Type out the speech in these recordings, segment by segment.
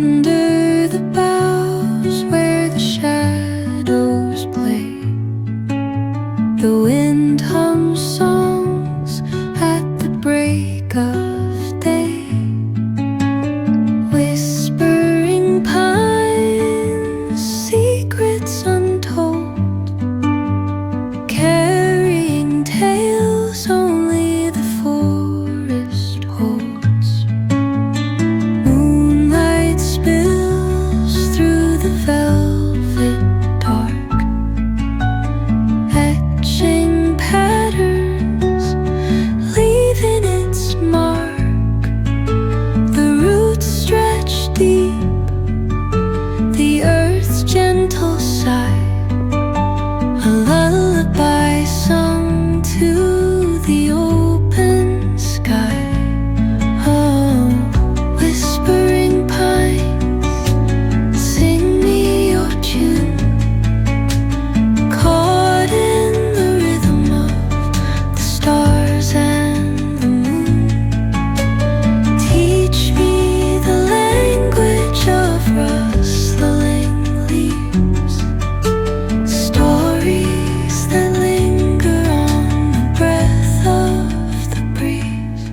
under the boughs where the shadows play. The wind hums songs at the break of day. Whispering pines, secrets untold, carrying tales only the forest holds. Moonlight spills through the velvet dark, etching patterns, leaving its mark. The roots stretch deep, the earth's gentle sigh, a lullaby sung to the open sky. Oh, whispering pines, sing me your tune, caught in the rhythm of the stars and the moon. Teach me the language of rustling leaves, stories that linger on the breath of the breeze.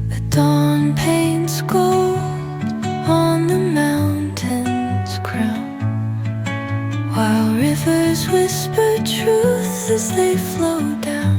The dawn paints gold on the mountain's crown, while rivers whisper truth as they flow down.